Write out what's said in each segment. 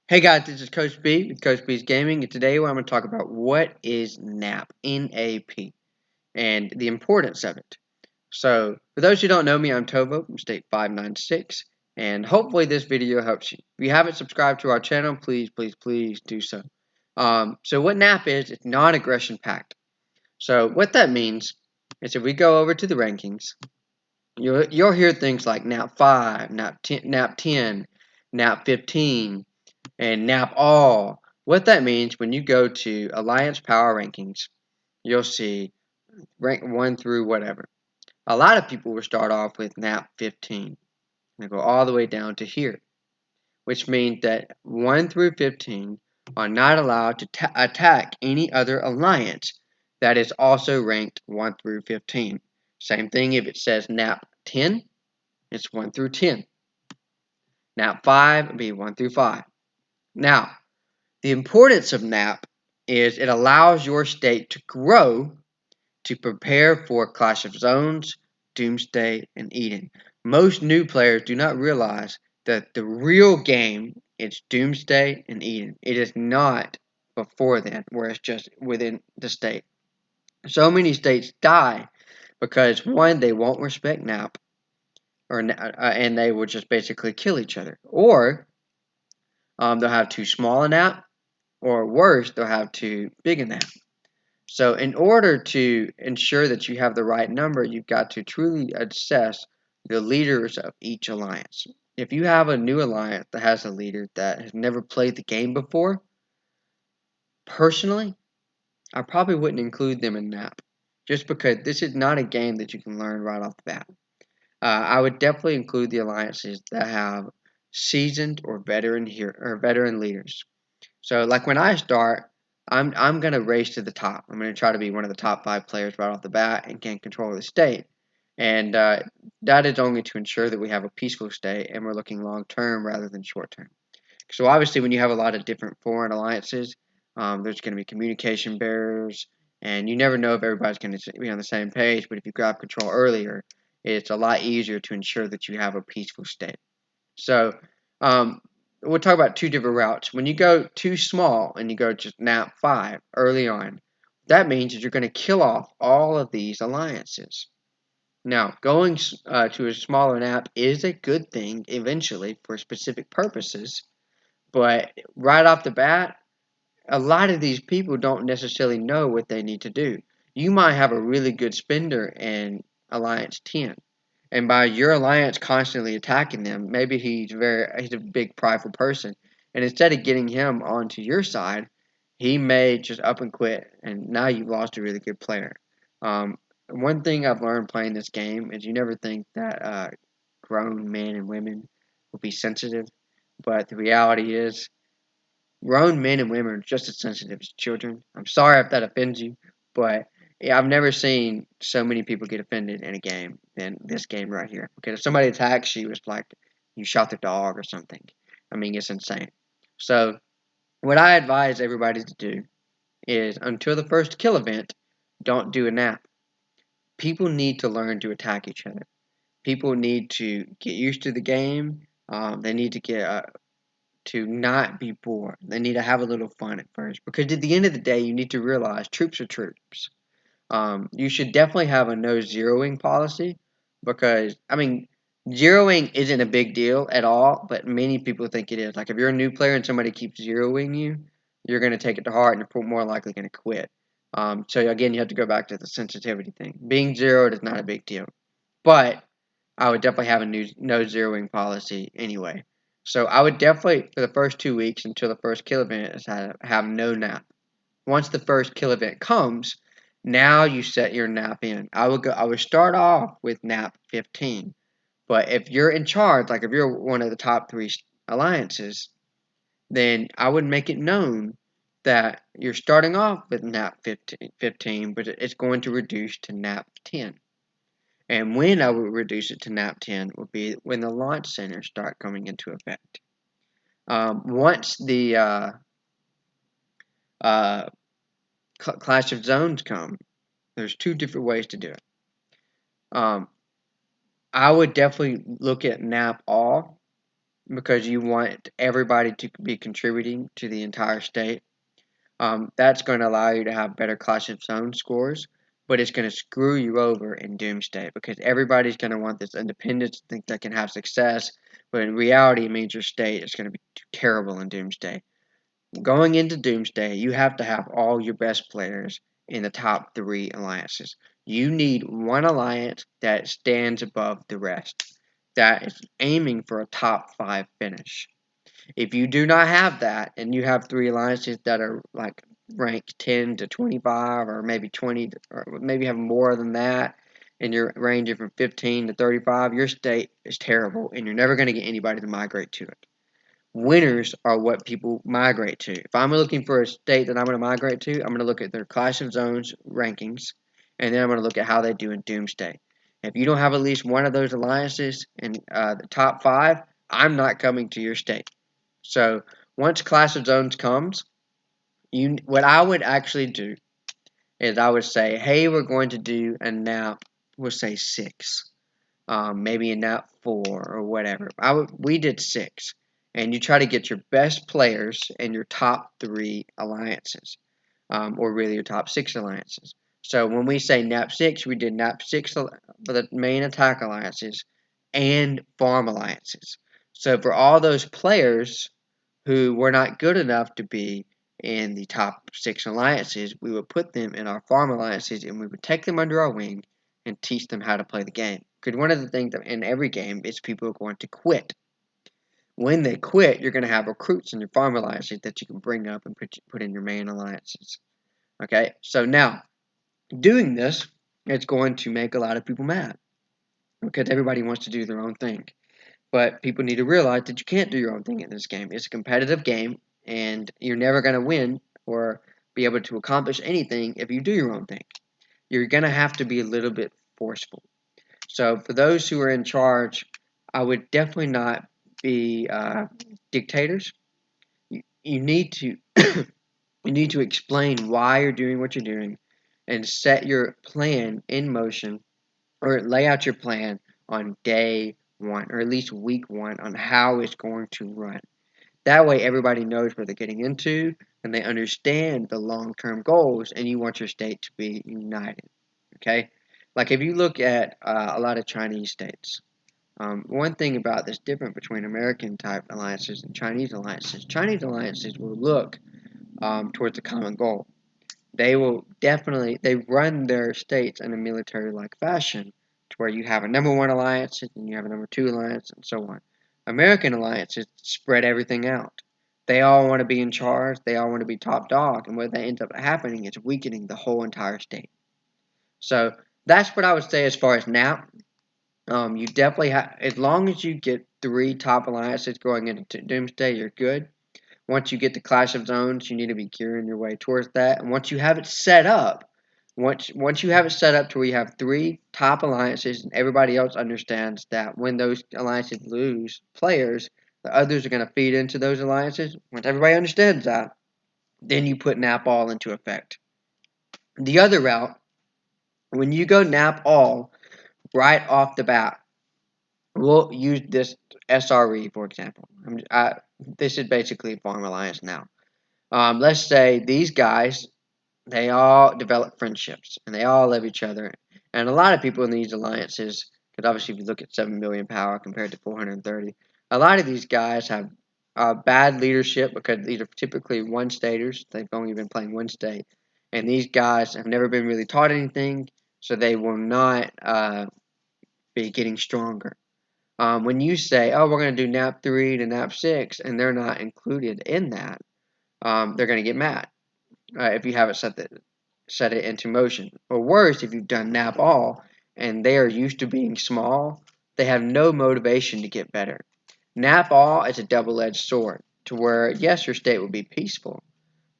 Hey guys, this is Coach B with Coach B's Gaming, and today I'm going to talk about what is NAP, N-A-P, and the importance of it. So, for those who don't know me, I'm Tovo from State 596, and hopefully this video helps you. If you haven't subscribed to our channel, please do so. So what NAP is, it's non-aggression pact. So what that means is if we go over to the rankings, you'll hear things like NAP 5, NAP 10, NAP 15, and nap all. What that means when you go to Alliance Power Rankings, you'll see rank 1 through whatever. A lot of people will start off with nap 15 and go all the way down to here, which means that 1 through 15 are not allowed to attack any other alliance that is also ranked 1 through 15. Same thing if it says nap 10, it's 1 through 10. Nap 5 would be 1 through 5. Now, the importance of NAP is it allows your state to grow to prepare for Clash of Zones, Doomsday, and Eden. Most new players do not realize that the real game is Doomsday and Eden. It is not before then, where it's just within the state. So many states die because one, they won't respect NAP, and they will just basically kill each other, or they'll have too small a NAP, or worse, they'll have too big a NAP. So in order to ensure that you have the right number, you've got to truly assess the leaders of each alliance. If you have a new alliance that has a leader that has never played the game before, personally, I probably wouldn't include them in NAP, just because this is not a game that you can learn right off the bat. I would definitely include the alliances that have seasoned or veteran leaders. So like when I start, I'm gonna race to the top. I'm gonna try to be one of the top 5 players right off the bat and gain control of the state. And that is only to ensure that we have a peaceful state and we're looking long term rather than short term. So obviously, when you have a lot of different foreign alliances, there's going to be communication barriers, and you never know if everybody's going to be on the same page. But if you grab control earlier, it's a lot easier to ensure that you have a peaceful state. So we'll talk about 2 different routes. When you go too small and you go just nap 5 early on, that means that you're going to kill off all of these alliances. Now, going to a smaller nap is a good thing eventually for specific purposes, but right off the bat, a lot of these people don't necessarily know what they need to do. You might have a really good spender in Alliance 10, and by your alliance constantly attacking them, maybe he's a big prideful person, and instead of getting him onto your side, he may just up and quit, and now you've lost a really good player. One thing I've learned playing this game is you never think that grown men and women will be sensitive, but the reality is grown men and women are just as sensitive as children. I'm sorry if that offends you, but yeah, I've never seen so many people get offended in a game than this game right here. Because if somebody attacks you, it's like you shot the dog or something. I mean, it's insane. So, what I advise everybody to do is until the first kill event, don't do a nap. People need to learn to attack each other. People need to get used to the game. They need to get to not be bored. They need to have a little fun at first because at the end of the day, you need to realize troops are troops. You should definitely have a no zeroing policy because, I mean, zeroing isn't a big deal at all, but many people think it is. Like if you're a new player and somebody keeps zeroing you, you're going to take it to heart and you're more likely going to quit. So again, you have to go back to the sensitivity thing. Being zeroed is not a big deal, but I would definitely have a no zeroing policy anyway. So I would definitely, for the first 2 weeks until the first kill event, is have no nap. Once the first kill event comes, now you set your nap in. I would start off with nap 15. But if you're in charge, like if you're one of the top 3 alliances, then I would make it known that you're starting off with nap 15, but it's going to reduce to nap 10. And when I would reduce it to nap 10 would be when the launch centers start coming into effect. Once the uh, Clash of Zones come, there's 2 different ways to do it. Um, I would definitely look at nap all because you want everybody to be contributing to the entire state. That's going to allow you to have better Clash of Zones scores, but it's going to screw you over in Doomsday because everybody's going to want this independence, think they can have success, but in reality, it means your state is going to be terrible in Doomsday. Going into Doomsday, you have to have all your best players in the top three alliances. You need one alliance that stands above the rest, that is aiming for a top five finish. If you do not have that, and you have three alliances that are like ranked 10 to 25, or maybe 20, or maybe have more than that, and you're ranging from 15 to 35, your state is terrible, and you're never going to get anybody to migrate to it. Winners are what people migrate to. If I'm looking for a state that I'm going to migrate to, I'm going to look at their Clash of Zones rankings, and then I'm going to look at how they do in Doomsday. If you don't have at least one of those alliances in the top five, I'm not coming to your state. So once Clash of Zones comes, what I would actually do is I would say, hey, we're going to do a nap, we'll say 6, maybe a nap 4 or whatever. We did 6, and you try to get your best players and your top 3 alliances, or really your top 6 alliances. So when we say nap 6, we did nap 6 for the main attack alliances and farm alliances. So for all those players who were not good enough to be in the top 6 alliances, we would put them in our farm alliances and we would take them under our wing and teach them how to play the game. Because one of the things in every game is people are going to quit. When they quit, you're going to have recruits in your farm alliances that you can bring up and put in your main alliances. Okay, so now doing this, it's going to make a lot of people mad because everybody wants to do their own thing. But people need to realize that you can't do your own thing in this game. It's a competitive game, and you're never going to win or be able to accomplish anything if you do your own thing. You're going to have to be a little bit forceful. So for those who are in charge, I would definitely not be dictators. You need to you need to explain why you're doing what you're doing, and set your plan in motion, or lay out your plan on day one, or at least week one, on how it's going to run. That way, everybody knows where they're getting into, and they understand the long-term goals, and you want your state to be united. Okay, like if you look at a lot of Chinese states, one thing about this different between American type alliances and Chinese alliances will look towards a common goal. They run their states in a military-like fashion, to where you have a number one alliance and you have a number two alliance and so on. American alliances spread everything out. They all want to be in charge. They all want to be top dog, and what that ends up happening is weakening the whole entire state. So that's what I would say as far as now. You definitely have, as long as you get 3 top alliances going into Doomsday, you're good. Once you get to Clash of Zones, you need to be gearing your way towards that. And once you have it set up, once you have it set up to where you have 3 top alliances, and everybody else understands that when those alliances lose players, the others are going to feed into those alliances. Once everybody understands that, then you put nap all into effect. The other route, when you go nap all right off the bat, we'll use this SRE for example. This is basically a farm alliance now. Let's say these guys, they all develop friendships and they all love each other. And a lot of people in these alliances, because obviously if you look at 7 million power compared to 430, a lot of these guys have bad leadership because these are typically one staters. They've only been playing one state. And these guys have never been really taught anything, so they will not be getting stronger. When you say, oh, we're going to do nap 3 to nap 6, and they're not included in that, they're going to get mad if you haven't set it into motion. Or worse, if you've done nap all and they are used to being small, they have no motivation to get better. Nap all is a double-edged sword, to where yes, your state will be peaceful,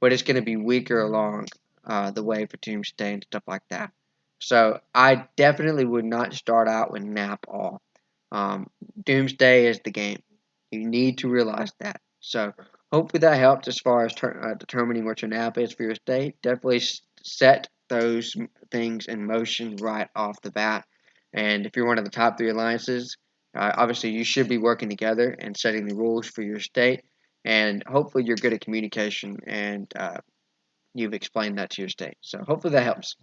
but it's going to be weaker along the way for Doomsday and stuff like that. So I definitely would not start out with nap all. Doomsday is the game. You need to realize that. So hopefully that helped as far as determining what your nap is for your state. Definitely set those things in motion right off the bat. And if you're one of the top 3 alliances, Obviously, you should be working together and setting the rules for your state, and hopefully, you're good at communication and you've explained that to your state. So, hopefully, that helps.